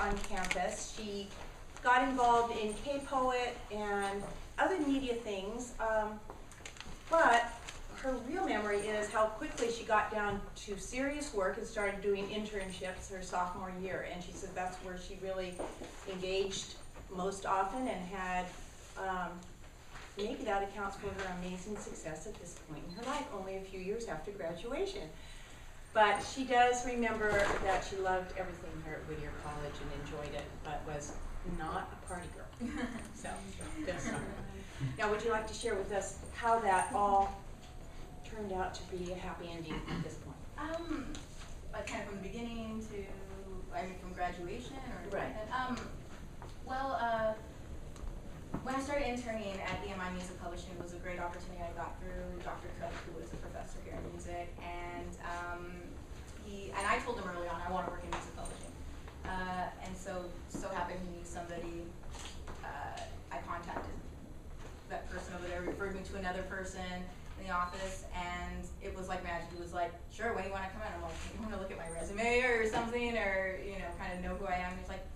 on campus. She got involved in K-Poet and other media things, but her real memory is how quickly she got down to serious work and started doing internships her sophomore year. And she said that's where she really engaged most often and had, maybe that accounts for her amazing success at this point in her life, only a few years after graduation. But she does remember that she loved everything here at Whittier College and enjoyed it, but was not a party girl. So, good stuff. Now, would you like to share with us how that all turned out to be a happy ending at this point? Like kind of from the beginning to, I mean, from graduation or? Right. When I started interning at EMI Music Publishing, it was a great opportunity I got through Dr. Cook, who was a professor here in music, and I told him early on I want to work in music publishing, and so happened he knew somebody. I contacted that person over there, referred me to another person in the office, and it was like magic. It was like, sure, when do you want to come in? I'm like, you want to look at my resume or something, or kind of know who I am? And he's like,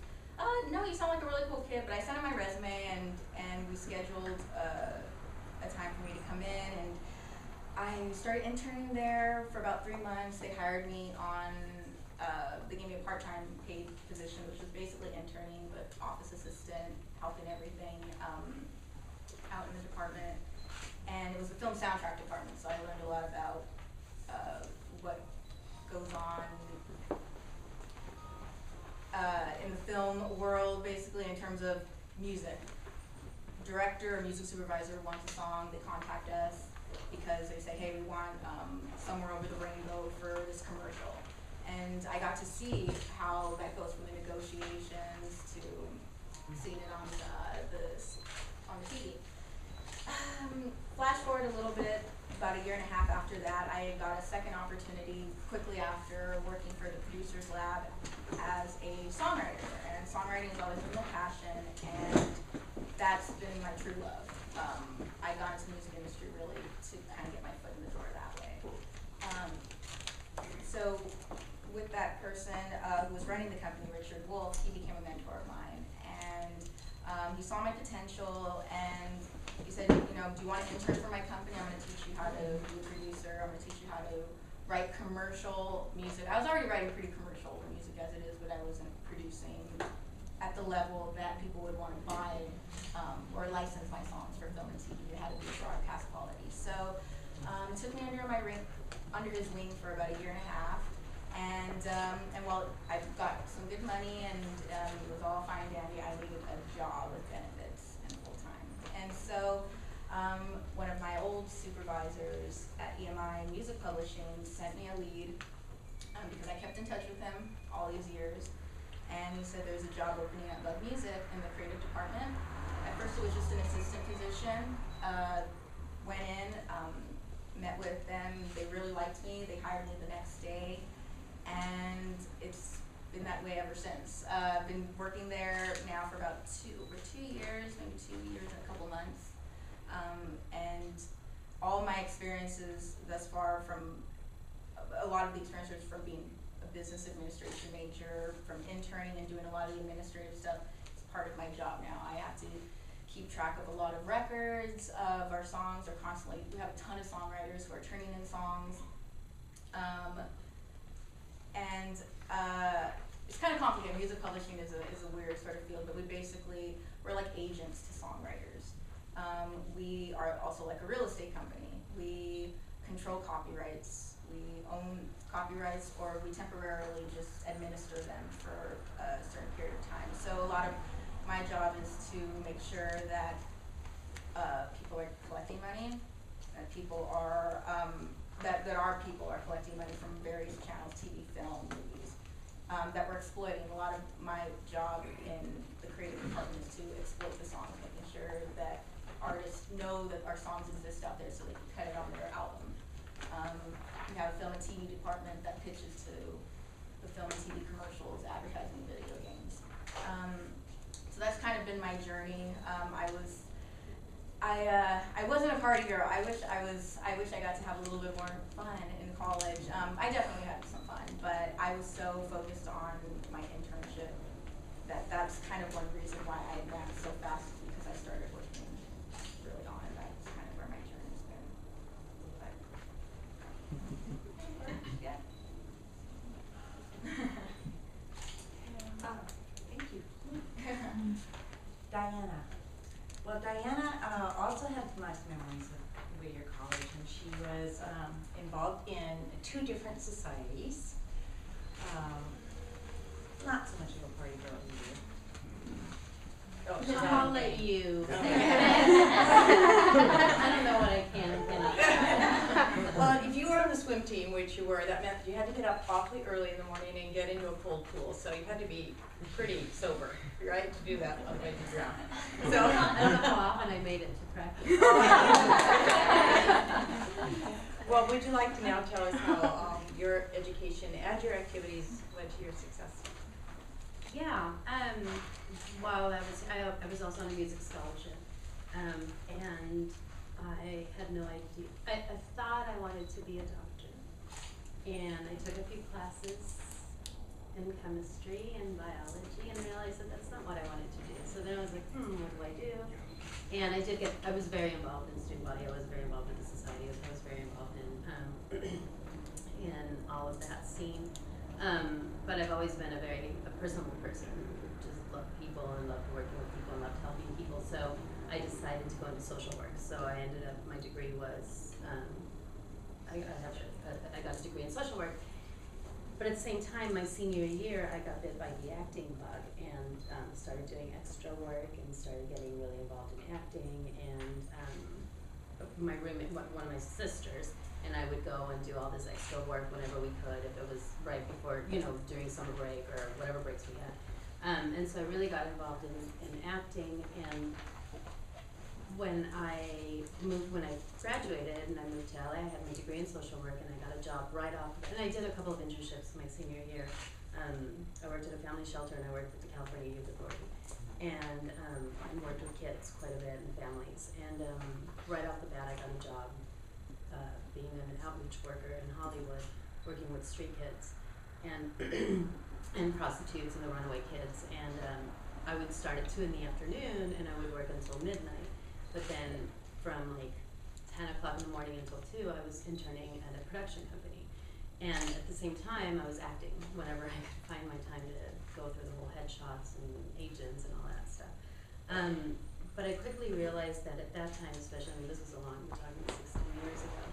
no, you sound like a really cool kid. But I sent him my resume, and we scheduled a time for me to come in, and I started interning there for about 3 months. They hired me on, they gave me a part-time paid position, which was basically interning, but office assistant, helping everything out in the department. And it was the film soundtrack department, so I learned a lot about what goes on in the film world, basically in terms of music. Director or music supervisor wants a song, they contact us because they say, hey, we want Somewhere Over the Rainbow for this commercial. And I got to see how that goes from the negotiations to seeing it on the TV. Flash forward a little bit, about a year and a half after that, I got a second opportunity quickly after working for the Producers Lab as a songwriter. And songwriting has always been my passion, and that's been my true love. I got into the music industry really to kind of get my foot in the door that way. So with that person who was running the company, Richard Wolf, he became a mentor of mine. And he saw my potential, and he said, do you want to intern for my company? I'm going to teach you how to be a producer. I'm going to teach you how to write commercial music. I was already writing pretty commercial music as it is, but I wasn't producing at the level that people would want to buy or license my songs for film and TV. It had to be broadcast quality. So it took me under his wing for about a year and a half. And while I got some good money and it was all fine and dandy, I needed a job with benefits and full time. And so one of my old supervisors at EMI Music Publishing sent me a lead because I kept in touch with him all these years. And he said there's a job opening at Love Music in the creative department. At first it was just an assistant position. Went in, met with them. They really liked me. They hired me the next day. And it's been that way ever since. I've been working there now for about over 2 years, maybe 2 years and a couple months. And all of my experiences thus far, from a lot of the experiences from being a business administration major, from interning and doing a lot of the administrative stuff, it's part of my job now. I have to keep track of a lot of records of our songs. We have a ton of songwriters who are turning in songs. It's kind of complicated. Music publishing is a weird sort of field, but we're like agents to songwriters. We are also like a real estate company. We control copyrights. We own copyrights, or we temporarily just administer them for a certain period of time. So a lot of my job is to make sure that people are collecting money, that people are that our people are collecting money from various channels, TV, film, movies, that we're exploiting. A lot of my job in the creative department is to exploit the songs, making sure that artists know that our songs exist out there so they can cut it on their album. We have a film and TV department that pitches to the film and TV commercials, advertising, video games. So that's kind of been my journey. I wasn't a party girl. I wish I got to have a little bit more fun in college. I definitely had some fun, but I was so focused on my internship that's kind of one reason why I advanced so fast, because I started working early on, and that's kind of where my journey's been. But, yeah. Thank you. Diana. Well, Diana also had nice memories of Whittier College, and she was involved in 2 different societies. Not so much of a party girl either. Oh, she's I'll not let okay. you. Okay. I don't know what I can and cannot. Well, if you were on the swim team, which you were, that meant you had to get up awfully early in the morning and get into a cold pool. So you had to be pretty sober, right, to do that, otherwise you'd drown. So I don't know how often I made it to practice. Well, would you like to now tell us how your education and your activities led to your success? Yeah. While I was also on a music scholarship, and I had no idea. I thought I wanted to be a doctor, and I took a few classes in chemistry and biology, and realized that that's not what I wanted to do. So then I was like, what do I do? And I was very involved in student body. I was very involved in the society. I was very involved in in all of that scene. But I've always been a personal person. Just loved people and loved working with people and loved helping people. So I decided to go into social work. So I ended up, my degree was, I got a degree in social work. But at the same time, my senior year, I got bit by the acting bug and started doing extra work and started getting really involved in acting. And my roommate, one of my sisters, and I would go and do all this extra work whenever we could, if it was right before, during summer break or whatever breaks we had. And so I really got involved in acting. And when I graduated and I moved to LA, I had my degree in social work, and I got a job right off. And I did a couple of internships my senior year. I worked at a family shelter, and I worked at the California Youth Authority, and I worked with kids quite a bit and families. And right off the bat, I got a job being an outreach worker in Hollywood, working with street kids and and prostitutes and the runaway kids. And I would start at 2 in the afternoon, and I would work until midnight. But then from like 10 o'clock in the morning until 2, I was interning at a production company. And at the same time, I was acting whenever I could find my time to go through the whole headshots and agents and all that stuff. But I quickly realized that at that time, especially, this was we're talking 16 years ago,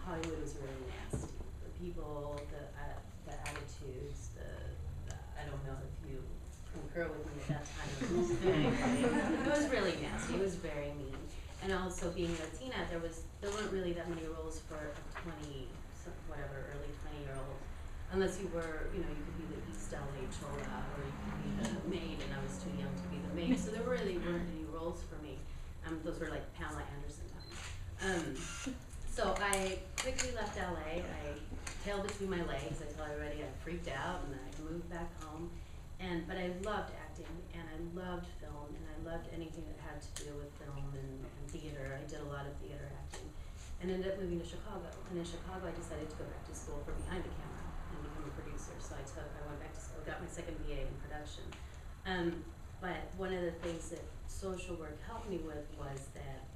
Hollywood was really nasty. The people, the attitudes, I don't know if you concur with me at that time. It was really nasty. It was very mean. And also being Latina, there weren't really that many roles for a early 20-year-old, unless you were, you could be the East LA Chola, or you could be the maid, and I was too young to be the maid. So there really weren't any roles for me. Those were like Pamela Anderson times. So I quickly left LA. I tailed between my legs. I tell everybody I freaked out, and I moved back home. But I loved acting, and I loved film, and I loved anything that had to do with film and theater. I did a lot of theater acting, and ended up moving to Chicago. And in Chicago, I decided to go back to school for behind the camera and become a producer. So I went back to school, got my second BA in production. But one of the things that social work helped me with was that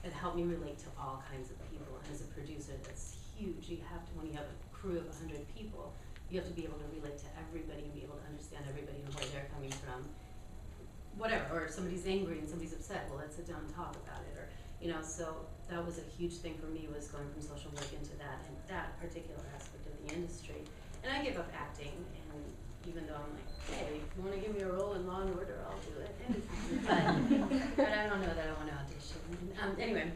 it helped me relate to all kinds of people. And as a producer, that's huge. You have to, when you have a crew of 100 people, you have to be able to relate to everybody and be able to understand everybody and where they're coming from. Whatever, or if somebody's angry and somebody's upset, well, let's sit down and talk about it. Or, so that was a huge thing for me, was going from social work into that and that particular aspect of the industry. And I gave up acting, and even though I'm like, hey, if you want to give me a role in Law and Order, I'll do it anytime. But I don't know that I want to audition. Anyway,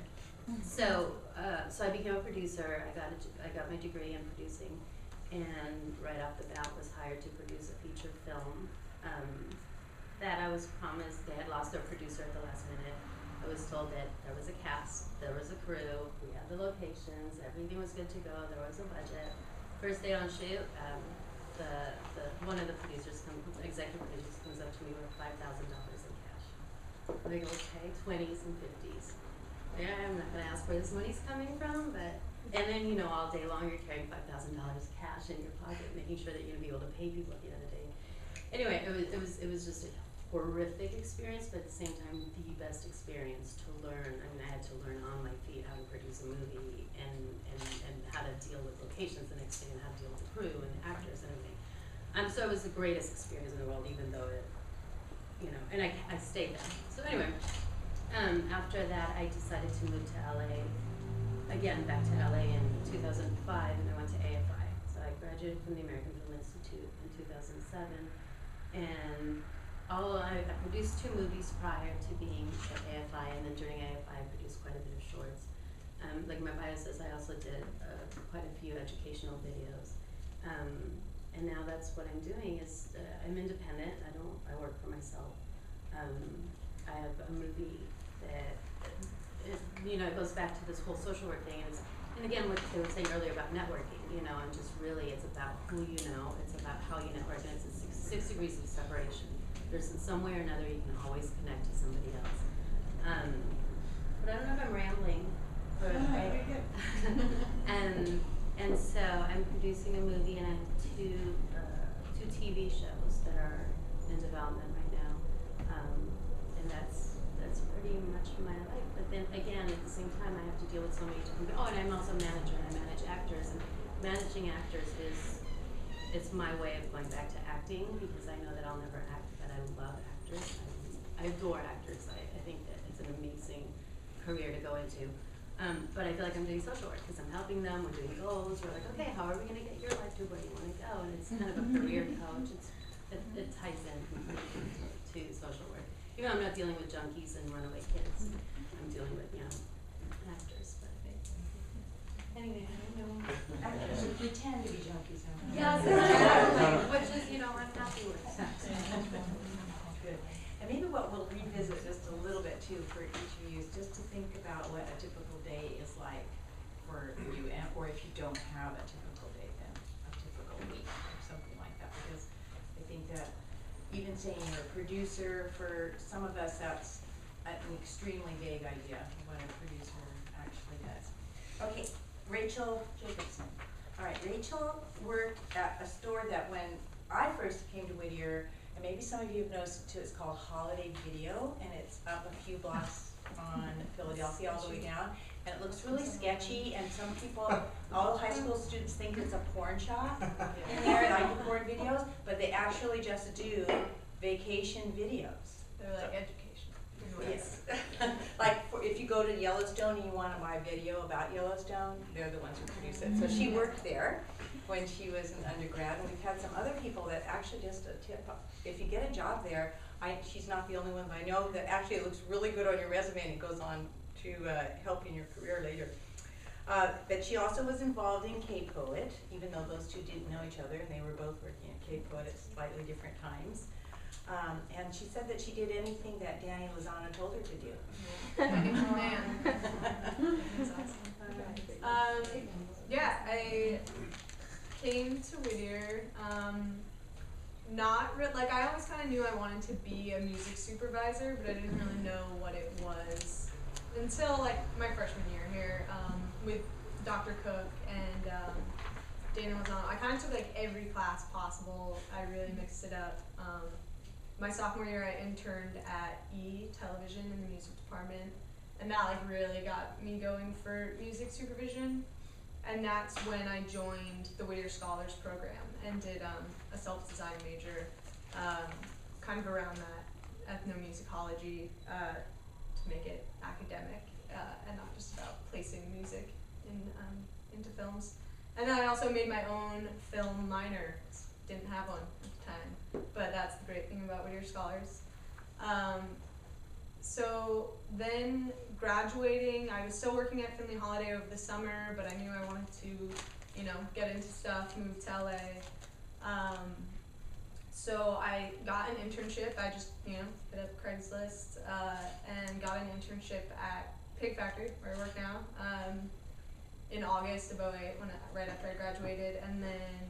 so I became a producer. I got my degree in producing, and right off the bat was hired to produce a feature film that I was promised. They had lost their producer at the last minute. I was told that there was a cast, there was a crew, we had the locations, everything was good to go, there was a budget. First day on shoot, one of the executive producers comes up to me with $5,000 in cash. And I go, okay, 20s and 50s. Yeah, I'm not gonna ask where this money's coming from, and then all day long you're carrying $5,000 cash in your pocket, making sure that you're gonna be able to pay people at the end of the day. Anyway, it was just a horrific experience, but at the same time, the best experience to learn. I mean, I had to learn on my feet how to produce a movie and how to deal with locations the next day and how to deal with the crew and the actors and everything. So it was the greatest experience in the world, even though it, you know, and I stayed there. So anyway, after that, I decided to move to LA, again, back to LA in 2005, and I went to AFI. So I graduated from the American Film Institute in 2007, and I produced 2 movies prior to being at AFI, and then during AFI I produced quite a bit of shorts. Like my bio says, I also did quite a few educational videos. And now that's what I'm doing is I'm independent. I work for myself. I have a movie that it goes back to this whole social work thing, and again what they were saying earlier about networking, and just really it's about who you know, it's about how you network, and it's a 6 degrees of separation. There's in some way or another you can always connect to somebody else. But I don't know if I'm rambling. And so I'm producing a movie, and I have two TV shows that are in development right now, and that's pretty much my life. But then again, at the same time, I have to deal with so many different. Oh, and I'm also a manager, and I manage actors, and managing actors it's my way of going back to acting, because I know that I'll never act, but I love actors. I adore actors. I think that it's an amazing career to go into. But I feel like I'm doing social work because I'm helping them. We're doing goals. We're like, okay, how are we going to get your life to where you want to go? And it's kind of a career coach. It ties in to social work. Even though I'm not dealing with junkies and runaway kids, I'm dealing with actors. But anyway, I don't know. Actors who pretend to be junkies. Yes, exactly. Which is, I'm happy with. Good. And maybe what we'll revisit just a little bit too for each of you is just to think about what a typical day is like for you, or if you don't have a typical day, then a typical week or something like that. Because I think that even saying you're a producer, for some of us that's an extremely vague idea of what a producer actually does. Okay, Rachel Jacobson. All right, Rachel worked at a store that when I first came to Whittier, and maybe some of you have noticed too, it's called Holiday Video, and it's up a few blocks on Philadelphia all the way down, and it looks really sketchy, and some people, all high school students think it's a porn shop in there, and I do porn videos, but they actually just do vacation videos. They're like education. Yes. Like if you go to Yellowstone and you want to buy video about Yellowstone, they're the ones who produce it. So she worked there when she was an undergrad, and we've had some other people that actually just a tip. If you get a job there, she's not the only one, but I know that actually it looks really good on your resume and it goes on to help in your career later. But she also was involved in K-Poet, even though those two didn't know each other, and they were both working at K-Poet at slightly different times. And she said that she did anything that Danny Lozano told her to do. Yeah, I came to Whittier. I always kind of knew I wanted to be a music supervisor, but I didn't really know what it was until my freshman year here with Dr. Cook and Dana Lozano. I kind of took every class possible. I really mixed it up. My sophomore year, I interned at Television in the music department, and that really got me going for music supervision. And that's when I joined the Whittier Scholars Program and did a self-design major, kind of around that ethnomusicology to make it academic and not just about placing music into films. And then I also made my own film minor. Didn't have one at the time, but that's the great thing about Whittier Scholars. So then graduating, I was still working at Finley Holiday over the summer, but I knew I wanted to, get into stuff, move to LA. So I got an internship. I just, hit up Craigslist and got an internship at Pig Factory, where I work now, in August of 2008, right after I graduated, and then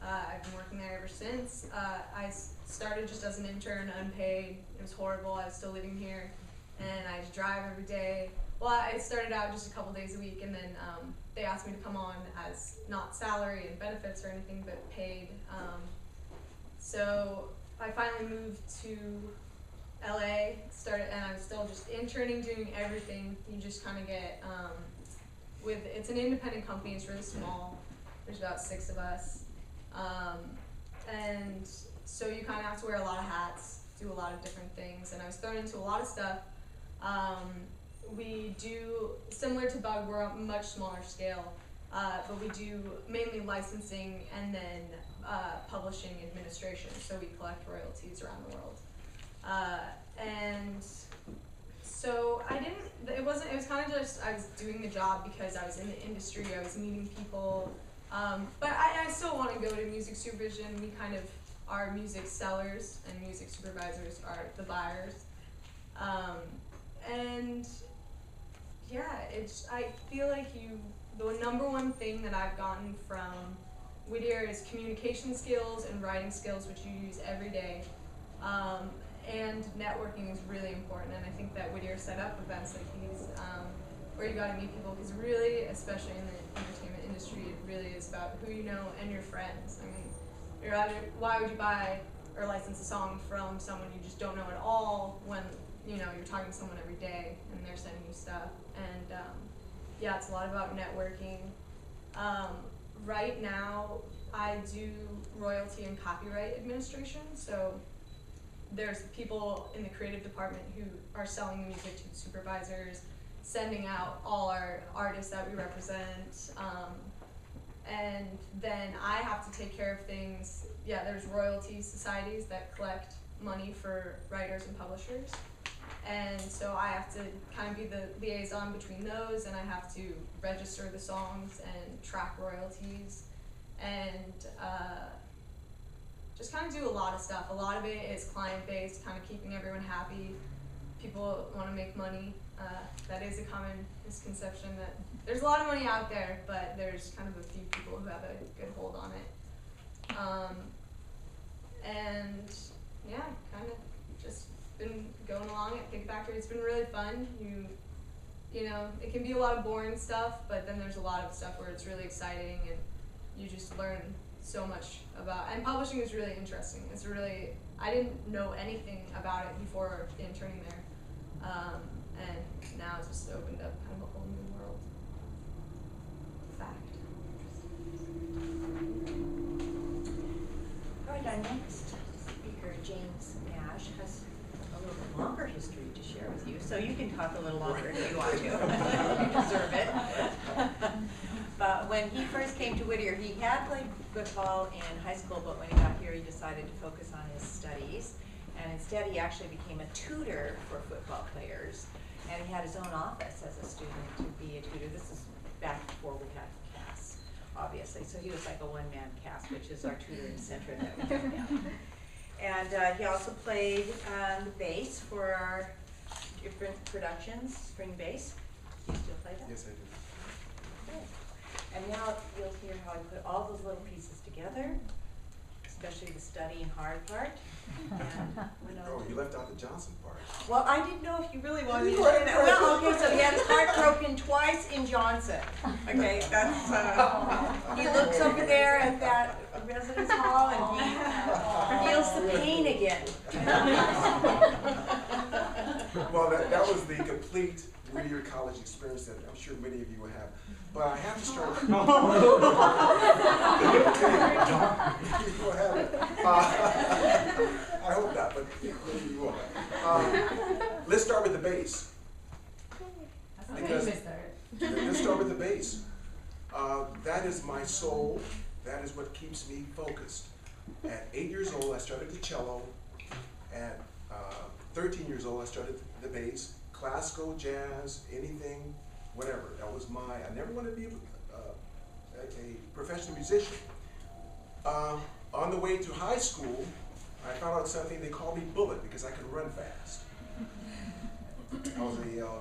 I've been working there ever since. I started just as an intern, unpaid. It was horrible. I was still living here, and I just drive every day. Well, I started out just a couple days a week, and then they asked me to come on as not salary and benefits or anything, but paid. So I finally moved to LA, and I was still just interning, doing everything. You just kind of get, it's an independent company, it's really small. There's about 6 of us. And so you kind of have to wear a lot of hats, do a lot of different things, and I was thrown into a lot of stuff. We do, similar to Bug, we're a much smaller scale, but we do mainly licensing and then publishing administration, so we collect royalties around the world. And so it was kind of just, I was doing the job because I was in the industry, I was meeting people, but I still want to go to music supervision. We kind of are music sellers and music supervisors are the buyers. And yeah, I feel like the number one thing that I've gotten from Whittier is communication skills and writing skills, which you use every day. And networking is really important, and I think that Whittier set up events like these where you got to meet people, because really, especially in the entertainment industry, it really is about who you know and your friends. I mean, why would you buy or license a song from someone you just don't know at all when you're talking to someone every day and they're sending you stuff? And yeah, it's a lot about networking. Right now, I do royalty and copyright administration, so there's people in the creative department who are selling the music to the supervisors, sending out all our artists that we represent, and then I have to take care of things. Yeah, there's royalty societies that collect money for writers and publishers, and so I have to kind of be the liaison between those, and I have to register the songs and track royalties, and just kind of do a lot of stuff. A lot of it is client-based, kind of keeping everyone happy. People want to make money. That is a common misconception that there's a lot of money out there, but there's kind of a few people who have a good hold on it. And yeah, kind of just been going along at Backpack-to-Briefcase. It's been really fun. You know, it can be a lot of boring stuff, but then there's a lot of stuff where it's really exciting and you just learn so much about, and publishing is really interesting. I didn't know anything about it before interning there, and now it's just opened up kind of a whole new world. Fact. All right, our next speaker, James Nash, has a little bit longer history to share with you, so you can talk a little longer if you want to. You deserve it. But when he first came to Whittier, he had played football in high school, but when he got here, he decided to focus on his studies. And instead, he actually became a tutor for football players. And he had his own office as a student to be a tutor. This is back before we had CAS, obviously. So he was like a one-man CAS, which is our tutoring center that we have now. And he also played the bass for our different productions, string bass. Do you still play that? Yes, I do. Good. And now you'll hear how I put all those little pieces together, especially the studying hard part. And, Oh, you left out the Johnson part. well, I didn't know if you really wanted me to say that. Well, okay, so he had his heart broken twice in Johnson. Okay, that's, he looks over there at that residence hall and he feels the pain again. Well, that was the complete Whittier College experience that I'm sure many of you will have. But I have to start. You will have it. I hope not, but maybe you will. Let's start with the bass. Because let's start with the bass. That is my soul. That is what keeps me focused. At 8 years old, I started the cello. At 13 years old, I started the bass. Classical, jazz, anything, whatever. That was I never wanted to be a professional musician. On the way to high school, I found out something they called me Bullet because I could run fast. I was a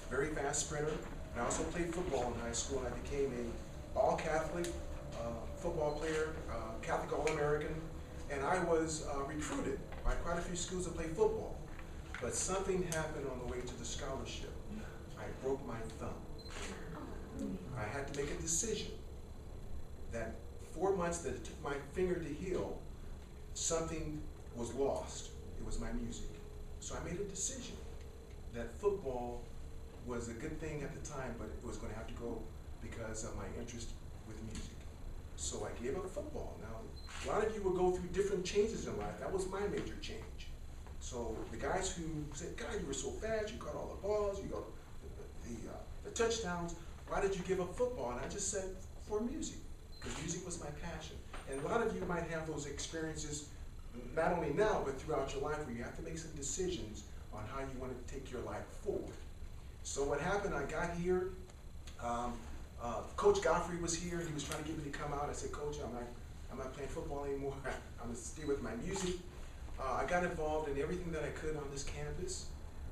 very fast sprinter, and I also played football in high school, and I became a all-Catholic football player, Catholic All-American, and I was recruited by quite a few schools to play football. But something happened on the way to the scholarship. I broke my thumb. I had to make a decision that 4 months that it took my finger to heal, something was lost. It was my music. So I made a decision that football was a good thing at the time, but it was going to have to go because of my interest with music. So I gave up football. Now, a lot of you will go through different changes in life. That was my major change. So the guys who said, God, you were so fast, you caught all the balls, you got the touchdowns, why did you give up football? And I just said, for music, because music was my passion. And a lot of you might have those experiences, not only now, but throughout your life, where you have to make some decisions on how you want to take your life forward. So what happened, I got here, Coach Godfrey was here, he was trying to get me to come out. I said, Coach, I'm not playing football anymore, I'm gonna stay with my music. I got involved in everything that I could on this campus.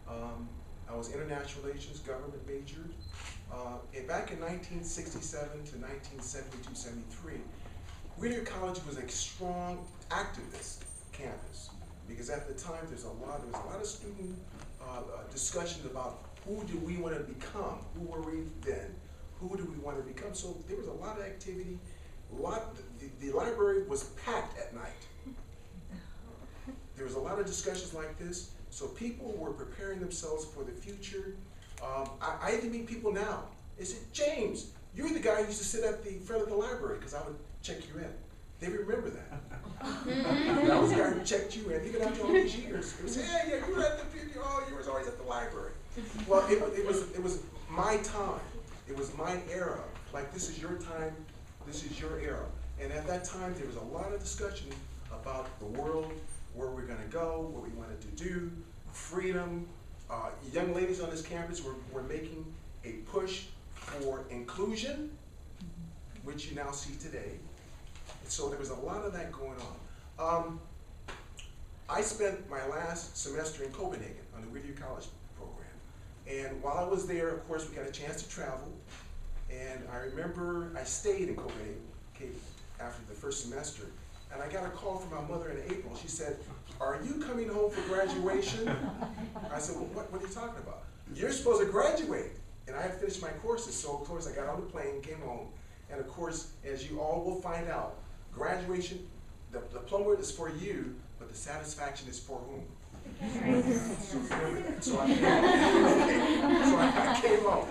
I was international relations, government majored. And back in 1967 to 1972, 73, Whittier College was a strong activist campus, because at the time there was a lot of student discussion about who do we want to become, who were we then, who do we want to become. So there was a lot of activity, the library was packed at night. There was a lot of discussions like this, so people were preparing themselves for the future. I even meet people now. They said, James, you're the guy who used to sit at the front of the library, because I would check you in. They remember that. I was the guy who checked you in, even after all these years. It was, hey, yeah, you were at the, oh, you was always at the library. Well, it was my time. It was my era. Like, this is your time, this is your era. And at that time, there was a lot of discussion about the world, where we're gonna go, what we wanted to do, freedom. Young ladies on this campus were making a push for inclusion, which you now see today. So there was a lot of that going on. I spent my last semester in Copenhagen on the Whittier College program. And while I was there, of course, we got a chance to travel. And I remember I stayed in Copenhagen after the first semester. And I got a call from my mother in April. She said, are you coming home for graduation? I said, well, what are you talking about? You're supposed to graduate. And I had finished my courses, so of course I got on the plane, came home. And of course, as you all will find out, graduation, the diploma is for you, but the satisfaction is for whom? So I came home.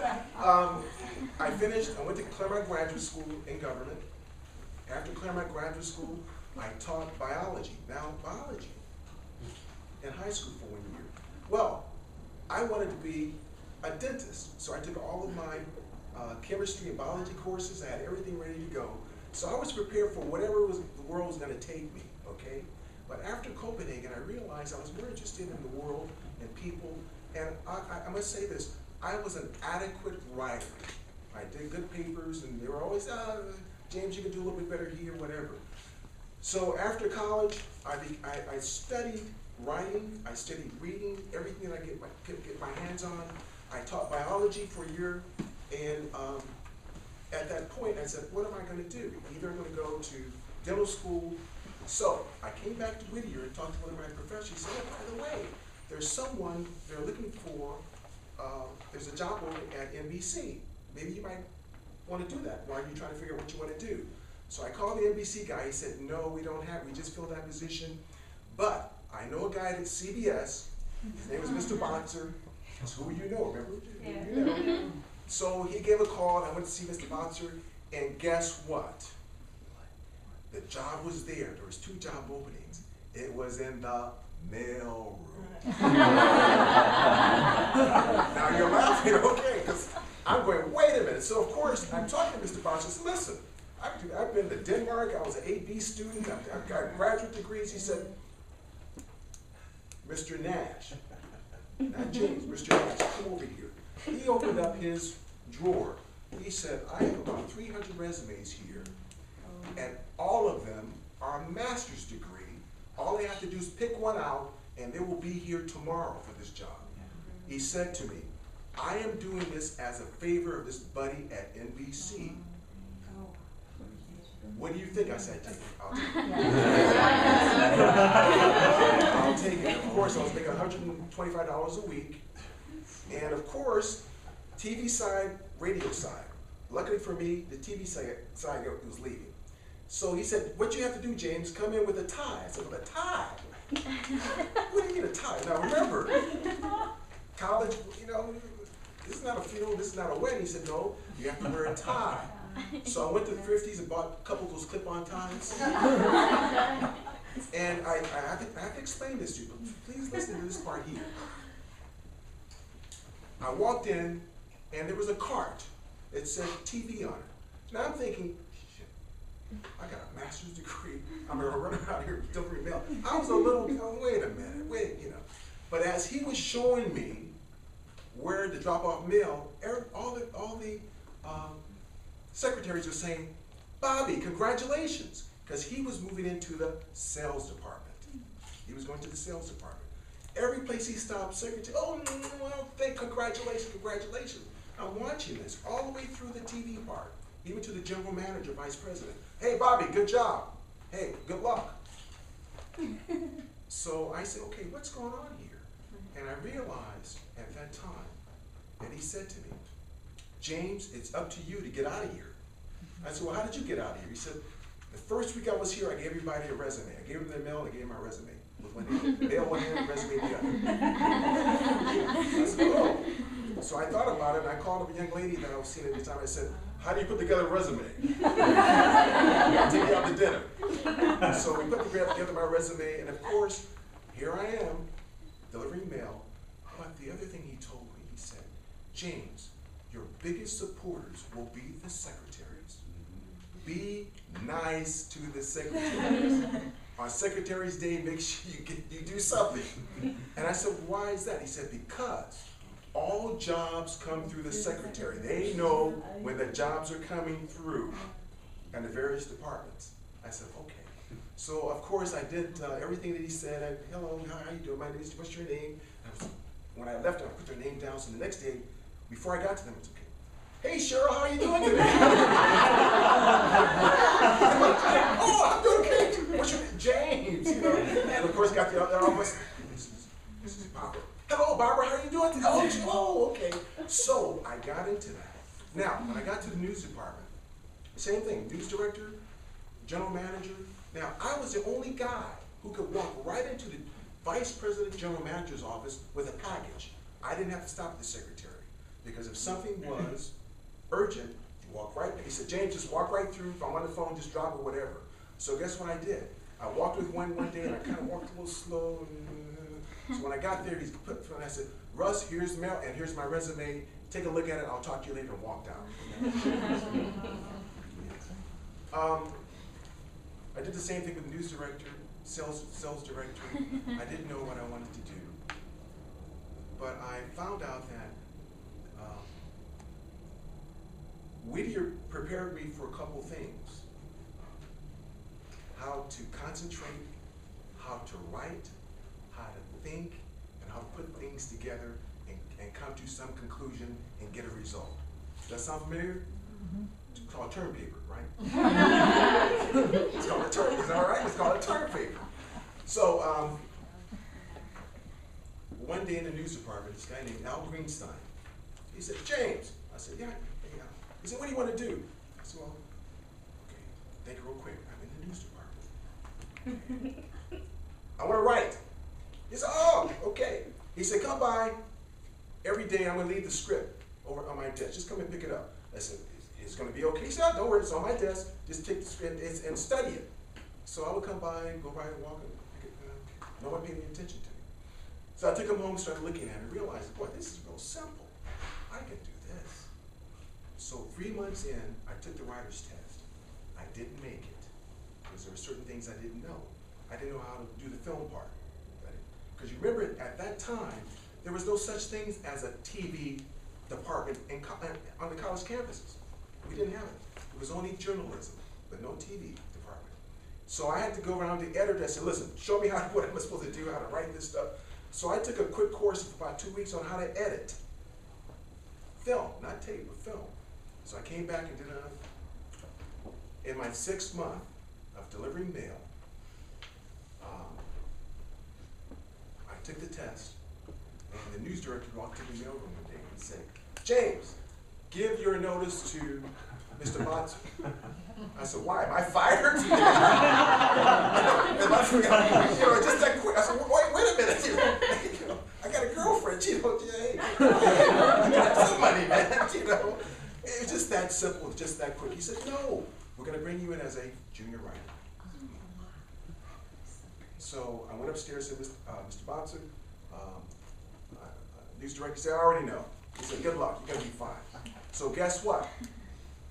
I finished, I went to Claremont Graduate School in government. After Claremont Graduate School, I taught biology, now biology, in high school for 1 year. Well, I wanted to be a dentist, so I took all of my chemistry and biology courses. I had everything ready to go. So I was prepared for whatever the world was going to take me, okay? But after Copenhagen, I realized I was more interested in the world and people, and I must say this, I was an adequate writer. I did good papers, and they were always, James, you can do a little bit better here, whatever. So after college, I studied writing, I studied reading, everything that I could get my hands on. I taught biology for a year, and at that point I said, what am I going to do? Either I'm going to go to dental school. So I came back to Whittier and talked to one of my professors. He said, oh, by the way, there's someone they're looking for, there's a job opening at NBC. Maybe you might want to do that while you're trying to figure out what you want to do. So I called the NBC guy. He said, no, we just filled that position. But I know a guy at CBS. His name was Mr. Boxer. That's who you know, remember? Yeah. You know. So he gave a call, and I went to see Mr. Boxer, and guess what? The job was there. There was 2 job openings. It was in the mail room. Now you're laughing, okay, because I'm going, wait a minute. So of course, I'm talking to Mr. Boxer. I said, listen, I've been to Denmark. I was an AB student. I've got graduate degrees. He said, Mr. Nash, not James, Mr. Nash, come over here. He opened up his drawer. He said, I have about 300 resumes here, and all of them are a master's degree. All they have to do is pick one out, and they will be here tomorrow for this job. He said to me, I am doing this as a favor of this buddy at NBC. What do you think? I said, take it. I'll take it. I'll take it. Of course, I was making $125 a week. And of course, TV side, radio side. Luckily for me, the TV side was leaving. So he said, what you have to do, James, come in with a tie. I said, with a tie? What do you mean a tie? Now remember, college, you know, this is not a funeral, this is not a wedding. He said, no, you have to wear a tie. So I went to the Thrifties and bought a couple of those clip-on ties. And I have to explain this to you, but please listen to this part here. I walked in, and there was a cart that said TV on it. Now I'm thinking, shit, I got a master's degree. I'm gonna run out here delivering mail. I was a little, wait a minute, you know. But as he was showing me where to drop off mail, all the secretaries were saying, Bobby, congratulations, because he was moving into the sales department. He was going to the sales department. Every place he stopped, secretary, oh, well, congratulations, congratulations. I'm watching this all the way through the TV part, even to the general manager, vice president. Hey, Bobby, good job. Hey, good luck. So I said, okay, what's going on here? And I realized at that time that he said to me, James, it's up to you to get out of here. I said, well, how did you get out of here? He said, the first week I was here, I gave everybody a resume. I gave them their mail, and I gave them my resume. With one hand, mail one hand, resume the other. I said, oh. So I thought about it, and I called up a young lady that I was seeing at the time. I said, how do you put together a resume? Take me out to dinner. So we put together my resume, and of course, here I am, delivering mail. But the other thing he told me, he said, James, your biggest supporters will be the secretaries. Be nice to the secretaries. On Secretary's Day, make sure you do something. And I said, why is that? He said, because all jobs come through the secretary. They know when the jobs are coming through in the various departments. I said, okay. So of course I did everything that he said. Hello, how you doing? My name is, what's your name? When I left, I put their name down. So the next day, before I got to them, it's okay. Hey Cheryl, how are you doing today? Oh, I'm doing okay. What's your name? James, you know. And of course got the other office. This is Barbara. Hello, Barbara, how are you doing today? Oh, okay. So I got into that. Now, when I got to the news department, same thing, news director, general manager. Now, I was the only guy who could walk right into the vice president general manager's office with a package. I didn't have to stop at the secretary, because if something was urgent, you walk right, he said, James, just walk right through. If I'm on the phone, just drop it, whatever. So guess what I did? I walked with one day, and I kind of walked a little slow. So when I got there, I said, Russ, here's the mail, and here's my resume. Take a look at it. I'll talk to you later, and walked out. I did the same thing with the news director, sales director. I didn't know what I wanted to do. But I found out that Whittier prepared me for a couple things. How to concentrate, how to write, how to think, and how to put things together and come to some conclusion and get a result. Does that sound familiar? Mm-hmm. It's called term paper, right? It's called a term, is that all right? It's called a term paper. So one day in the news department, this guy named Al Greenstein, he said, James. I said, yeah. He said, what do you want to do? I said, well, okay, think real quick. I'm in the news department. I want to write. He said, oh, okay. He said, come by. Every day I'm going to leave the script over on my desk. Just come and pick it up. I said, it's going to be okay. He said, don't worry, it's on my desk. Just take the script and study it. So I would come by and go by and walk and pick it up. No one paid any attention to me. So I took him home and started looking at it and realized, boy, this is real simple. I can do this. So 3 months in, I took the writer's test. I didn't make it because there were certain things I didn't know. I didn't know how to do the film part. Because you remember, at that time, there was no such things as a TV department on the college campuses. We didn't have it. It was only journalism, but no TV department. So I had to go around to the editor and say, listen, show me what am I supposed to do, how to write this stuff. So I took a quick course of about 2 weeks on how to edit film, not tape, but film. So I came back and did it. In my 6th month of delivering mail, I took the test, and the news director walked into the mailroom one day and said, James, give your notice to Mr. Botts. I said, why? Am I fired? Just that quick. I said, wait, simple, it's just that quick. He said, no, we're going to bring you in as a junior writer. So I went upstairs and said, Mr. Boxer, news director said, I already know. He said, good luck, you're going to be fine. So guess what?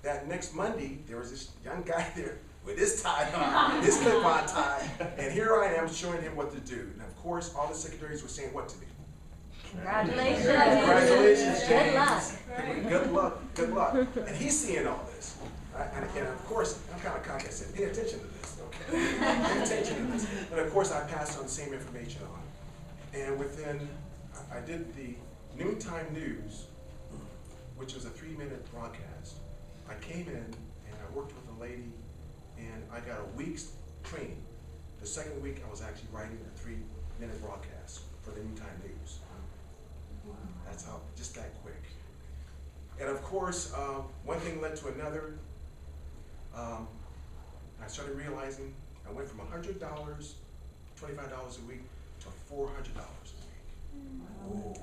That next Monday, there was this young guy there with his tie on, his clip-on tie, and here I am showing him what to do. And of course, all the secretaries were saying what to do. Congratulations. Congratulations, James. Good luck. Good luck, good luck. And he's seeing all this. And of course, I'm kind of cocky. I said, pay attention to this, okay? Pay attention to this. And of course, I passed on the same information on. And within, I did the noontime news, which was a 3-minute broadcast. I came in and I worked with a lady and I got a week's training. The second week, I was actually writing a 3-minute broadcast for the noontime news. That's how, just that quick. And of course, one thing led to another. I started realizing I went from $100, $25 a week, to $400 a week. Oh,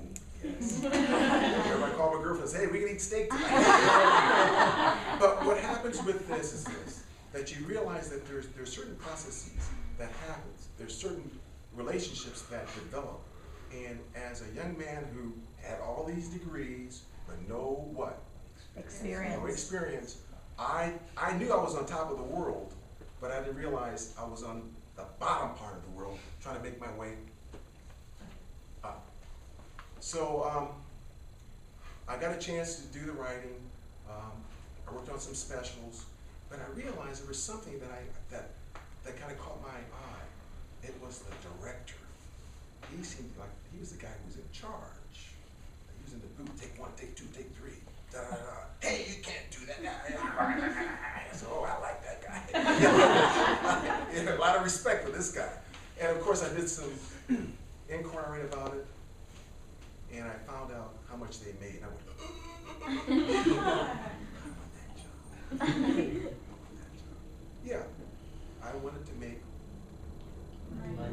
yes. Everybody called my girlfriend and said, hey, we can eat steak tonight. But what happens with this is this, that you realize that there's certain processes that happen. There's certain relationships that develop. And as a young man who had all these degrees, but no what? Experience. No experience. I knew I was on top of the world, but I didn't realize I was on the bottom part of the world, trying to make my way up. So I got a chance to do the writing. I worked on some specials, but I realized there was something that kind of caught my eye. It was the director. He seemed like he was the guy who was in charge. He was in the booth, take 1, take 2, take 3. Da, da, da. Hey, you can't do that. So, oh, I like that guy. Yeah, a lot of respect for this guy. And of course, I did some inquiring about it, and I found out how much they made. And I went, I want that job. Yeah, I wanted to make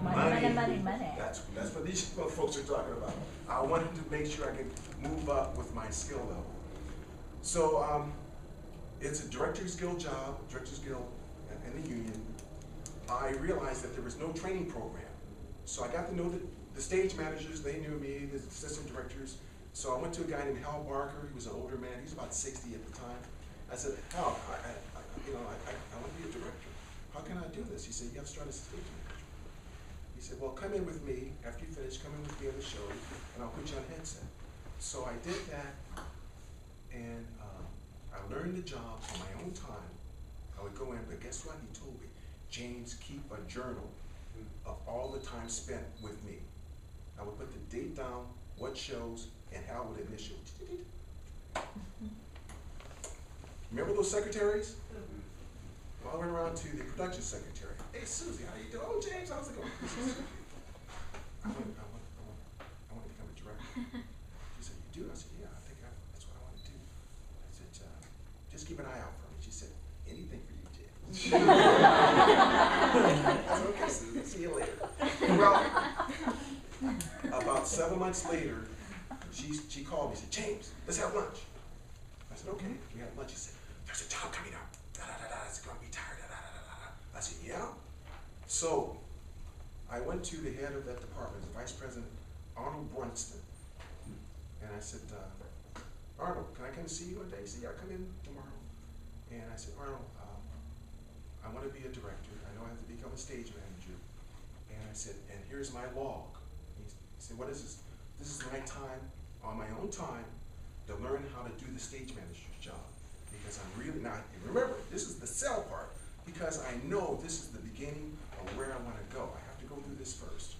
Money. That's what these folks are talking about. I wanted to make sure I could move up with my skill level. So it's a director's guild job, director's guild in the union. I realized that there was no training program. So I got to know the stage managers, they knew me, the assistant directors. So I went to a guy named Hal Barker, he was an older man, he was about 60 at the time. I said, Hal, I want to be a director. How can I do this? He said, you have to start as a stage manager. He said, well, come in with me, after you finish, come in with me on the show, and I'll put you on a headset. So I did that, and I learned the job on my own time. I would go in, but guess what? He told me, James, keep a journal of all the time spent with me. I would put the date down, what shows, and how would initial. Remember those secretaries? Well, I went around to the production secretary. Hey, Susie, how you doing? Oh, James, how's it going? I want to become a director. She said, you do? I said, yeah, I think that's what I want to do. I said, just keep an eye out for me. She said, anything for you, James. I said, okay, Susie, see you later. Well, about 7 months later, she called me and said, James, let's have lunch. I said, okay, we had lunch. She said, there's a job coming up. It's going to be tired. I said, yeah. So I went to the head of that department, the Vice President Arnold Brunston, and I said, Arnold, can I come see you one day? He said, yeah, come in tomorrow. And I said, Arnold, I want to be a director. I know I have to become a stage manager. And I said, and here's my log. He said, what is this? This is my time, on my own time, to learn how to do the stage manager's job. Because I'm really not, remember, this is the sell part, because I know this is the beginning of where I want to go. I have to go through this first.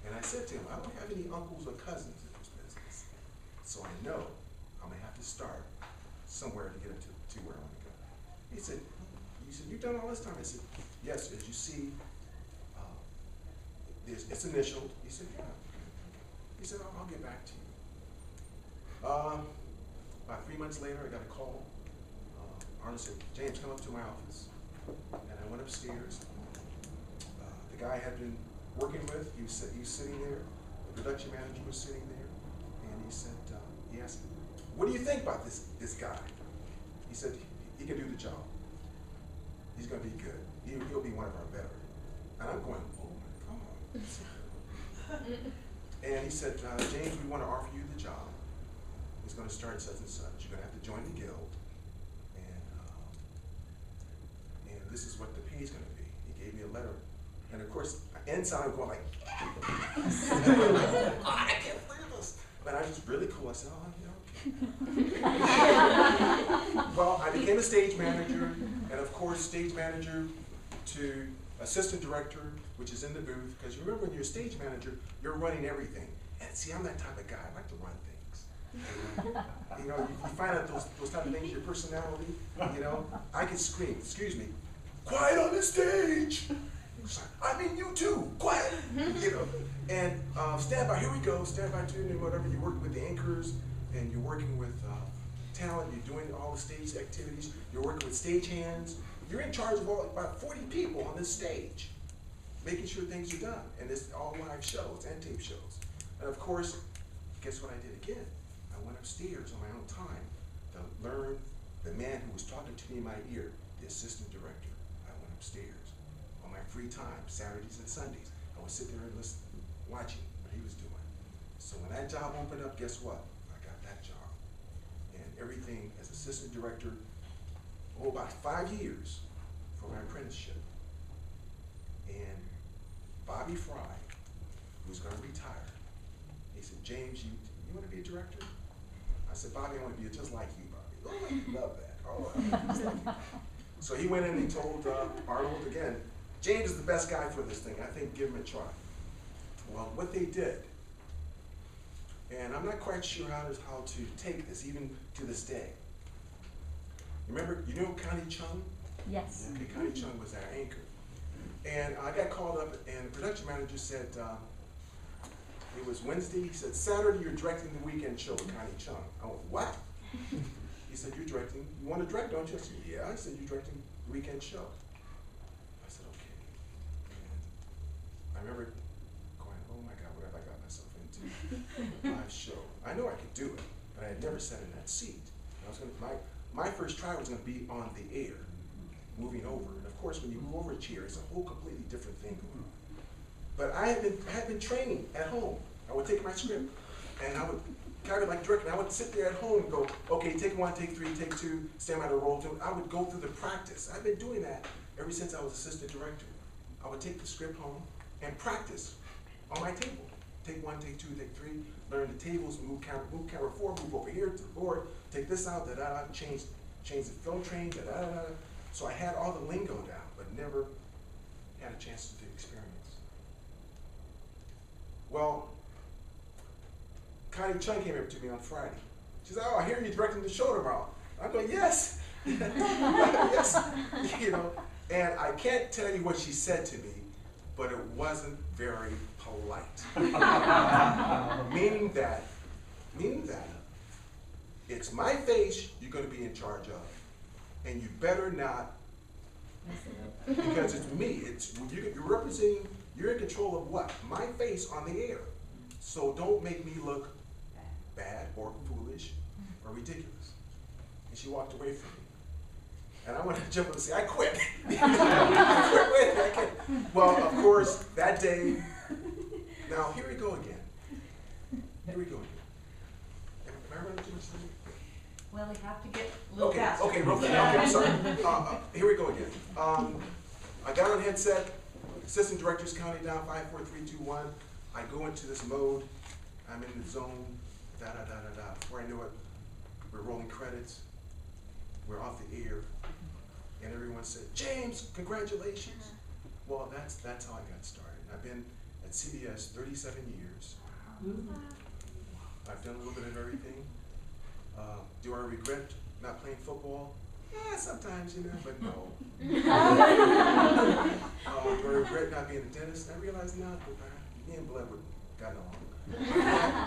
And I said to him, I don't have any uncles or cousins in this business. So I know I'm going to have to start somewhere to get to where I want to go. He said, you've done all this time? I said, yes, as you see, it's initialed. He said, yeah. He said, I'll get back to you. About 3 months later, I got a call. Arnold said, James, come up to my office. And I went upstairs. The guy I had been working with, he was sitting there. The production manager was sitting there. And he said, he asked me, what do you think about this guy? He said, he can do the job. He's gonna be good. He'll be one of our better. And I'm going, oh my God. And he said, James, we want to offer you the job. It's going to start such and such. You're going to have to join the guild. And this is what the pay is going to be. He gave me a letter. And of course, inside I'm going like, oh, I can't believe this. But I was really cool. I said, oh, yeah, okay. Well, I became a stage manager. And of course, stage manager to assistant director, which is in the booth, because you remember when you're a stage manager, you're running everything. And see, I'm that type of guy. I like to run things. You know, you find out those type of things, your personality, you know. I can scream, excuse me, quiet on the stage. I mean, you too, quiet, you know. And stand by, here we go, stand by tuning and whatever. You're working with the anchors, and you're working with talent, you're doing all the stage activities, you're working with stage hands. You're in charge of about 40 people on this stage, making sure things are done. And it's all live shows and tape shows. And of course, guess what I did again? I went upstairs on my own time to learn the man who was talking to me in my ear, the assistant director. I went upstairs on my free time, Saturdays and Sundays. I would sit there and listen, watching what he was doing. So when that job opened up, guess what? I got that job. And everything as assistant director, about 5 years for my apprenticeship. And Bobby Fry, who's going to retire, he said, James, you want to be a director? I said, Bobby, I want to be just like you, Bobby. Oh, you love that. Oh, just like you. So he went in and he told Arnold again, James is the best guy for this thing. I think give him a try. Well, what they did, and I'm not quite sure how to take this, even to this day. Remember, you know Connie Chung? Yes. Okay, Connie Chung was our anchor. And I got called up, and the production manager said, it was Wednesday, he said, Saturday you're directing the weekend show with Connie Chung. I went, what? He said, you're directing, you want to direct, don't you? I said, yeah. I said, you're directing the weekend show. I said, okay. And I remember going, oh my God, what have I got myself into? Live show. I know I could do it, but I had never sat in that seat. I was going to, my first try was going to be on the air, moving over. And of course, when you move over a chair, it's a whole completely different thing going on. But I had been training at home. I would take my script, and I would kind of like directing. I would sit there at home and go, okay, take one, take three, take two, stand by the roll. I would go through the practice. I've been doing that ever since I was assistant director. I would take the script home and practice on my table. Take one, take two, take three, learn the tables, move camera forward, move over here to the board, take this out, da-da-da, change the film train, da-da-da-da. So I had all the lingo down, but never had a chance to do experience. Well, Connie Chung came up to me on Friday. She said, oh, I hear you're directing the show tomorrow. I'm going, yes. Yes. You know, and I can't tell you what she said to me, but it wasn't very polite. meaning that it's my face you're going to be in charge of, and you better not, because it's me. You're representing. You're in control of what? My face on the air. So don't make me look bad or foolish or ridiculous. And she walked away from me. And I wanted to jump up and say, I quit. I quit. Wait, I can't. Well, of course, that day, now here we go again. Here we go again. Am I running too much time? Well, we have to get a little faster. Okay, real quick. Okay, I'm sorry. Here we go again. I got on headset. Assistant director's counting down 5, 4, 3, 2, 1. I go into this mode. I'm in the zone. Da da da da da. Before I know it, we're rolling credits. We're off the air, and everyone said, "James, congratulations." Well, that's how I got started. I've been at CBS 37 years. I've done a little bit of everything. Do I regret not playing football? Yeah, sometimes, you know, but no. Do I regret not being a dentist? I realize now that me and Bled would have gotten along.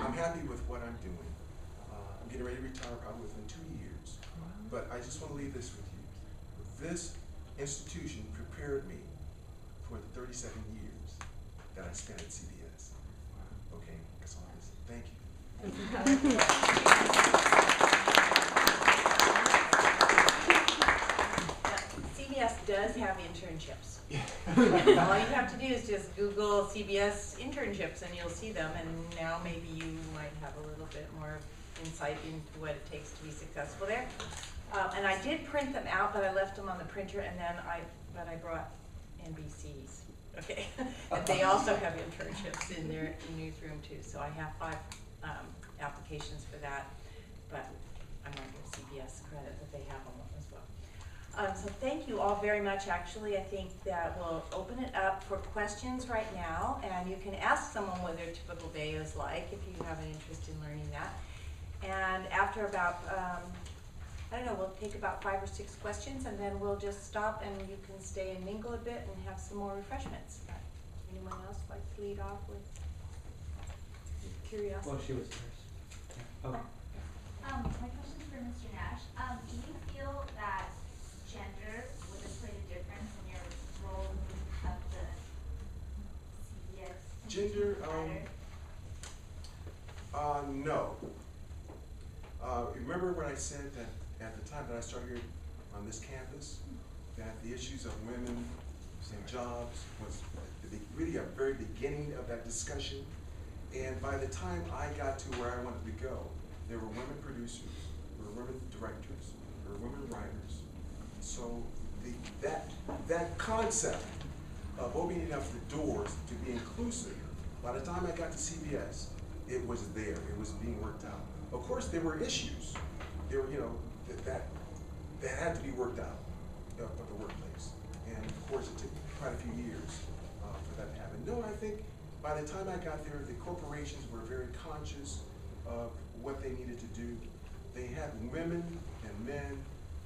I'm happy with what I'm doing. I'm getting ready to retire probably within 2 years. But I just want to leave this with you. This institution prepared me for the 37 years that I spent at CBS. Okay, that's all I have to say. Thank you. have internships. All you have to do is just Google CBS internships and you'll see them, and now maybe you might have a little bit more insight into what it takes to be successful there. And I did print them out, but I left them on the printer, and then I brought NBC's. Okay, and they also have internships in their newsroom too. So I have 5 applications for that, but I'm not give CBS credit that they have them as well. So thank you all very much. Actually, I think that we'll open it up for questions right now, and you can ask someone what their typical day is like if you have an interest in learning that. And after about, I don't know, we'll take about 5 or 6 questions, and then we'll just stop and you can stay and mingle a bit and have some more refreshments. Anyone else like to lead off with curiosity? Well, she was first. Yeah. Oh. My question is for Mr. Nash. Do you feel that gender would have played a difference in your role moving up the CBS? Gender, no. Remember when I said that at the time that I started here on this campus, that the issues of women and jobs was really a very beginning of that discussion. And by the time I got to where I wanted to go, there were women producers, there were women directors, there were women writers. So that concept of opening up the doors to be inclusive, by the time I got to CBS, it was there, it was being worked out. Of course, there were issues. There were, that had to be worked out of the workplace. And of course, it took quite a few years for that to happen. No, I think by the time I got there, the corporations were very conscious of what they needed to do. They had women and men,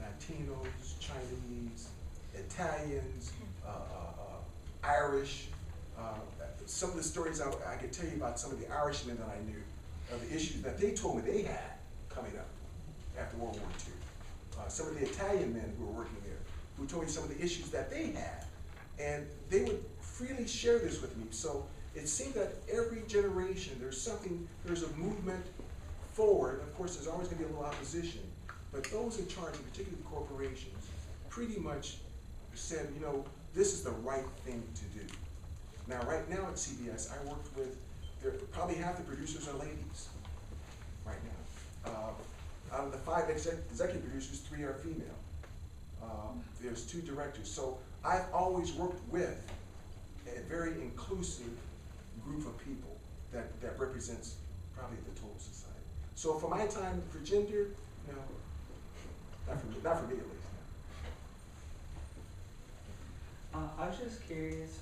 Latinos, Chinese, Italians, Irish. Some of the stories I could tell you about some of the Irishmen that I knew, of the issues that they told me they had coming up after World War II. Some of the Italian men who were working there, who told me some of the issues that they had. And they would freely share this with me. So it seemed that every generation, there's a movement forward. Of course, there's always going to be a little opposition. But those in charge, particularly the corporations, pretty much said, this is the right thing to do. Now, right now at CBS, I worked with, probably half the producers are ladies right now. Out of the 5 executive producers, 3 are female. There's 2 directors. So I've always worked with a very inclusive group of people that represents probably the total society. So for my time, for gender, no, not for me at least. I was just curious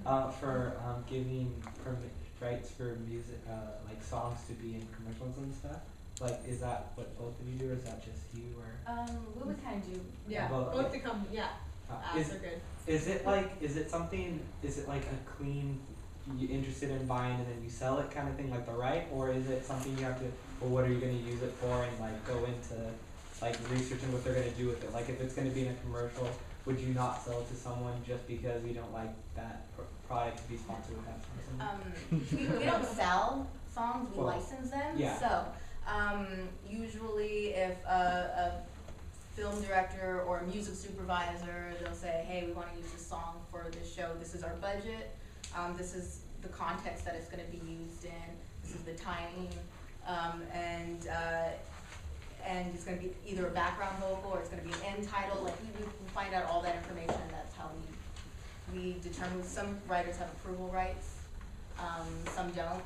about for giving rights for music, like songs to be in commercials and stuff. Like, is that what both of you do, or is that just you, or? We would kind of do. Yeah, both the company, yeah. Ads are good. Is it like a clean, you interested in buying and then you sell it kind of thing, like the right, or is it something you have to, well, what are you going to use it for, and like go into like researching what they're going to do with it? Like, if it's going to be in a commercial, would you not sell it to someone just because you don't like that product to be sponsored with that person? We don't sell songs, we Well, license them. yeah. So usually if a film director or a music supervisor, they'll say, hey, we want to use this song for this show, this is our budget, this is the context that it's going to be used in, this is the timing, and it's going to be either a background vocal or it's going to be an end title. Like, we find out all that information. That's how we determine. Some writers have approval rights, some don't.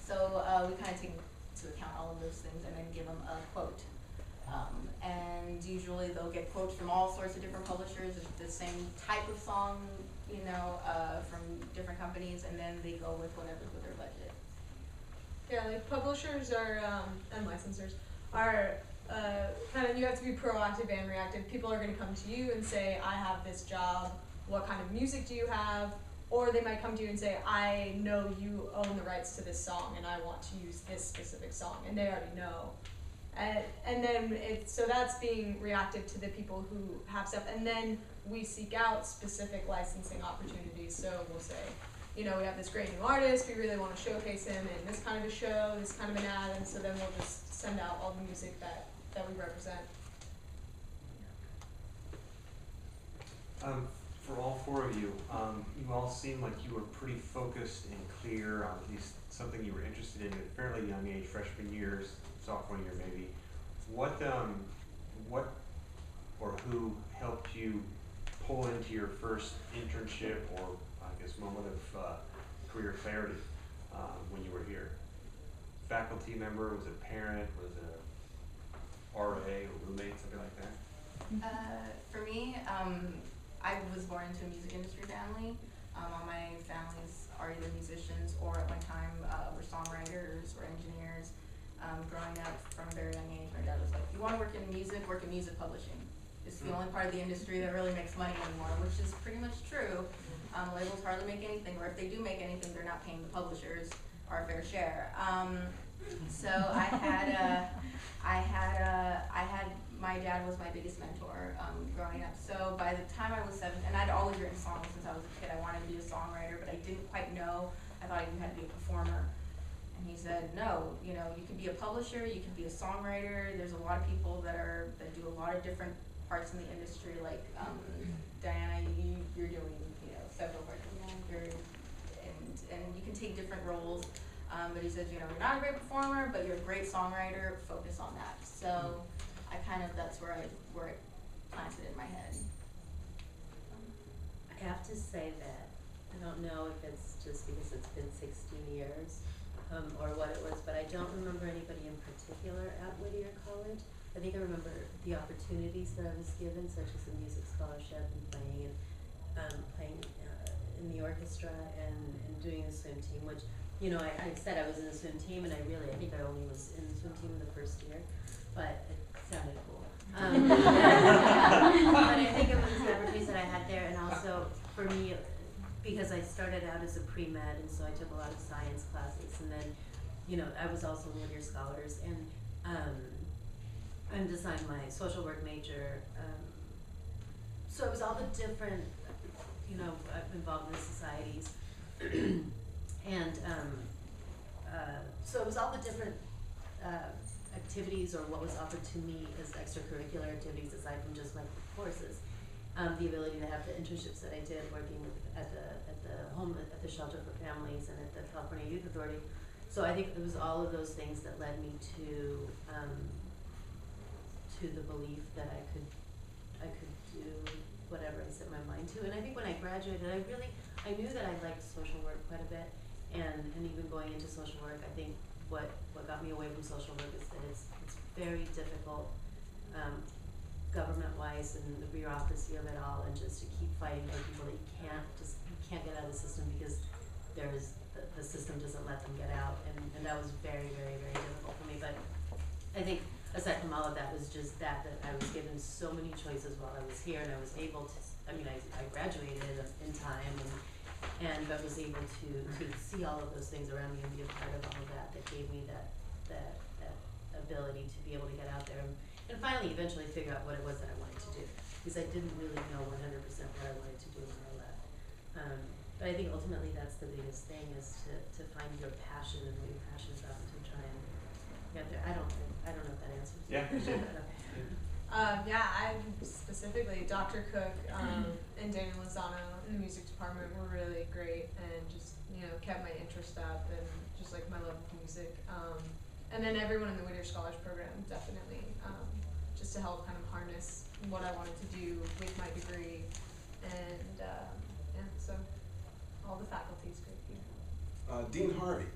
So we kind of take into account all of those things and then give them a quote. And usually they'll get quotes from all sorts of different publishers, the same type of song, from different companies, and then they go with whatever's with their budget. Yeah, like publishers are, and licensors are kind of, you have to be proactive and reactive. People are going to come to you and say, I have this job, what kind of music do you have? Or they might come to you and say, I know you own the rights to this song and I want to use this specific song, and they already know. And then so that's being reactive to the people who have stuff, and then we seek out specific licensing opportunities. So we'll say, we have this great new artist, we really want to showcase him in this kind of a show, this kind of an ad, and so then we'll just send out all the music that we represent. For all four of you, you all seem like you were pretty focused and clear on at least something you were interested in at a fairly young age, freshman years, sophomore year maybe. What or who helped you pull into your first internship or I guess moment of career clarity when you were here? Faculty member, was it a parent, was it a RA or roommate, something like that? For me, I was born into a music industry family. All my families are either musicians or at one time were songwriters or engineers. Growing up from a very young age, my dad was like, "You want to work in music publishing. It's the only part of the industry that really makes money anymore," which is pretty much true. Labels hardly make anything, or if they do make anything, they're not paying the publishers our fair share. So my dad was my biggest mentor growing up. So by the time I was 7, and I'd always written songs since I was a kid. I wanted to be a songwriter, but I didn't quite know. I thought you had to be a performer. And he said, no, you know, you could be a publisher, you could be a songwriter. There's a lot of people that do a lot of different parts in the industry, like Diana, you're doing, you know, several parts of the industry, and you can take different roles. But he said, you know, you're not a great performer, but you're a great songwriter. Focus on that. So that's where it planted in my head. I have to say that I don't know if it's just because it's been 16 years or what it was, but I don't remember anybody in particular at Whittier College. I think I remember the opportunities that I was given, such as the music scholarship and playing in the orchestra and doing the swim team, which, you know, I said I was in the swim team, and I think I only was in the swim team in the first year, but it sounded cool. But I think it was the opportunities that I had there, and also for me, because I started out as a pre-med, and so I took a lot of science classes, and then, you know, I was also one of your scholars, and I'm designed my social work major, so it was all the different, you know, I'm involved in the societies, and so it was all the different activities, or what was offered to me as extracurricular activities aside from just my courses. The ability to have the internships that I did working at the shelter for families and at the California Youth Authority. So I think it was all of those things that led me to the belief that I could do whatever I set my mind to. And I think when I graduated, I knew that I liked social work quite a bit, and even going into social work, I think what got me away from social work is that it's very difficult, government-wise, and the bureaucracy of it all, and just to keep fighting for people that you can't get out of the system because the system doesn't let them get out, and that was very, very, very difficult for me. But I think aside from all of that was just that I was given so many choices while I was here, and I was able to, I graduated in time, but was able to see all of those things around me and be a part of all of that gave me that ability to be able to get out there and finally eventually figure out what it was that I wanted to do, because I didn't really know 100% what I wanted to do when I left. But I think ultimately that's the biggest thing, is to find your passion and what you're passionate about, and to try and get there. I don't know if that answers. Yeah. Yeah, I specifically, Dr. Cook and Daniel Lozano in the music department were really great, and just, you know, kept my interest up and just like my love of music. And then everyone in the Whittier College program, definitely, just to help kind of harness what I wanted to do with my degree. And yeah, so all the faculty is great here. Dean Harvey.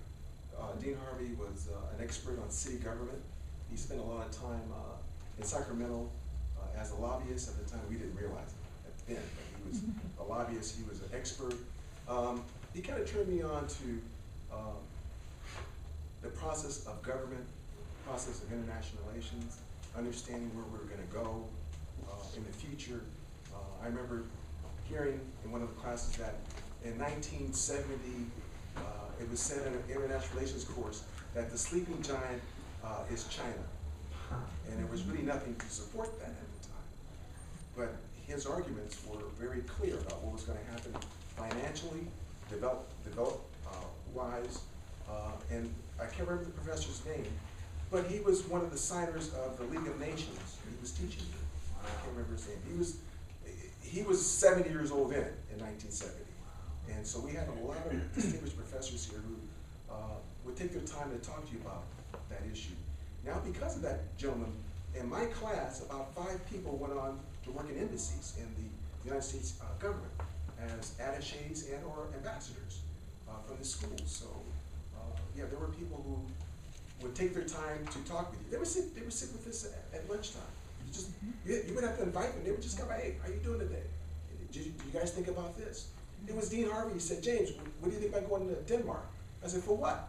Dean Harvey was an expert on city government. He spent a lot of time in Sacramento as a lobbyist. At the time, we didn't realize it then, but he was a lobbyist. He was an expert. He kind of turned me on to the process of government, process of international relations, understanding where we were going to go in the future. I remember hearing in one of the classes that in 1970, it was said in an international relations course that the sleeping giant is China. And there was really nothing to support that at the time. But his arguments were very clear about what was going to happen financially, develop-wise, and I can't remember the professor's name, but he was one of the signers of the League of Nations. He was teaching. I can't remember his name. he was 70 years old then, in 1970. And so we had a lot of distinguished professors here who would take their time to talk to you about that issue. Now, because of that gentleman, in my class, about 5 people went on to work in embassies in the United States government as attachés and or ambassadors from the schools. So, yeah, there were people who would take their time to talk with you. They would sit with us at lunchtime. You would have to invite them. They would just come by, hey, how you doing today? Do you guys think about this? It was Dean Harvey. He said, James, what do you think about going to Denmark? I said, for what?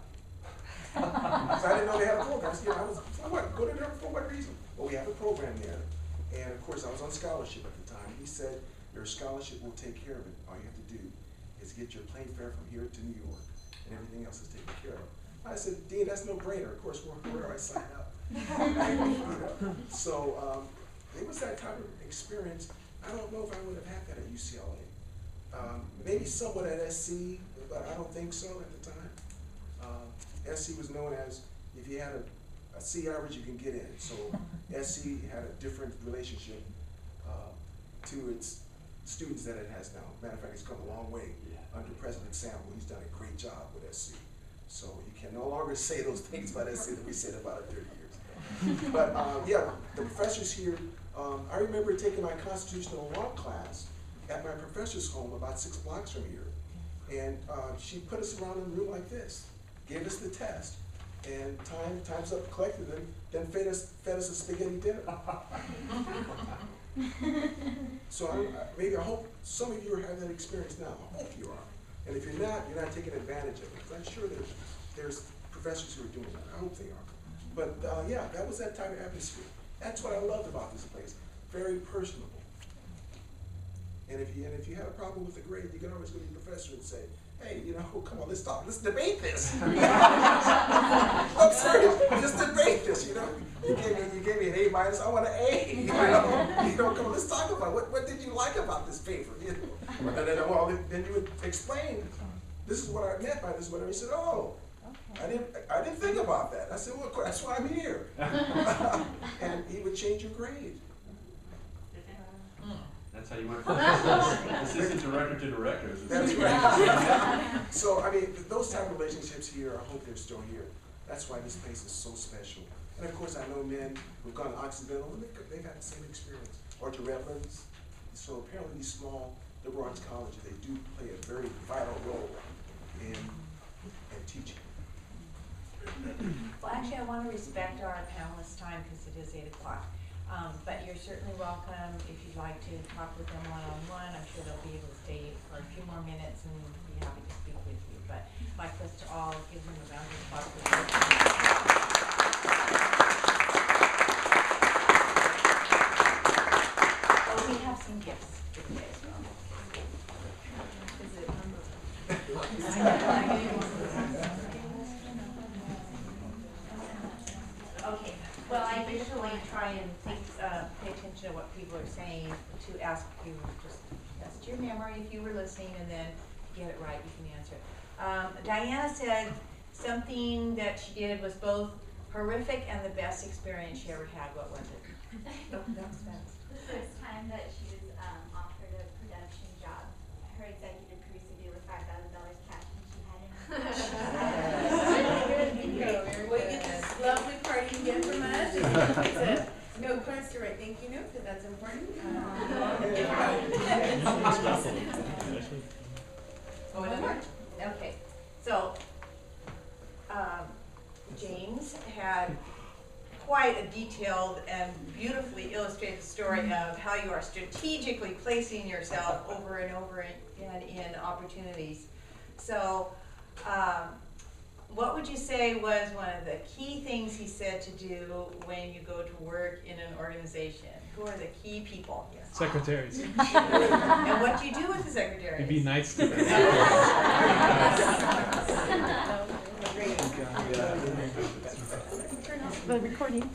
Because I didn't know they had a program. I said, I was, for what? Go to Denmark for what reason? Well, we have a program there. And of course, I was on scholarship at the time. He said, your scholarship will take care of it. All you have to do is get your plane fare from here to New York, and everything else is taken care of. I said, Dean, that's no brainer. Of course, where do I sign up? So it was that type of experience. I don't know if I would have had that at UCLA. Maybe somewhat at SC, but I don't think so at the time. SC was known as, if you had a C average, you can get in. So SC had a different relationship to its students than it has now. Matter of fact, it's come a long way under President Sample. He's done a great job with SC. So you can no longer say those things about SC that we said about it 30 years ago. But yeah, the professors here, I remember taking my constitutional law class at my professor's home about 6 blocks from here. And she put us around in a room like this, gave us the test, and time's up, collected them, then fed us a spaghetti dinner. So maybe I hope some of you are having that experience now. I hope you are. And if you're not taking advantage of it, because I'm sure there's professors who are doing that. I hope they are. But yeah, that was that type of atmosphere. That's what I loved about this place. Very personable. And if you had a problem with the grade, you can always go to your professor and say, hey, come on, let's talk. Let's debate this. I'm serious. Just debate this, You gave me an A-, I want an A. Come on, let's talk about it. What did you like about this paper? Then you would explain, this is what I meant by this, whatever. He said, oh, okay. I didn't think about that. I said, well, that's why I'm here. And he would change your grade. That's how you went from assistant director to director. That's right. So, those type of relationships here, I hope they're still here. That's why this place is so special. And of course, I know men who've gone to Occidental, and they've had the same experience. Or to Redlands. So apparently these small liberal arts colleges, they do play a very vital role in teaching. Well, actually, I want to respect our panelists' time because it is 8 o'clock. But you're certainly welcome if you'd like to talk with them one-on-one. I'm sure they'll be able to stay for a few more minutes and be happy to speak with you. But my request to all, give them a round of applause. Oh, we have some gifts today as well. Okay. Well, I usually try and pay attention to what people are saying to ask you, just test your memory if you were listening, and then get it right, you can answer it. Diana said something that she did was both horrific and the best experience she ever had. What was it? Oh, that was fast. The first time that she was offered a production job, her executive producer gave her $5,000 cash and she had it. Well, you get this lovely parting gift from us. It's a note for us to write thank you note, because that's important. One more. Okay, so James had quite a detailed and beautifully illustrated story of how you are strategically placing yourself over and over again in opportunities. So what would you say was one of the key things he said to do when you go to work in an organization? Who are the key people? Yes. Secretaries. And what do you do with the secretaries? You'd be nice to them. Great. The recording.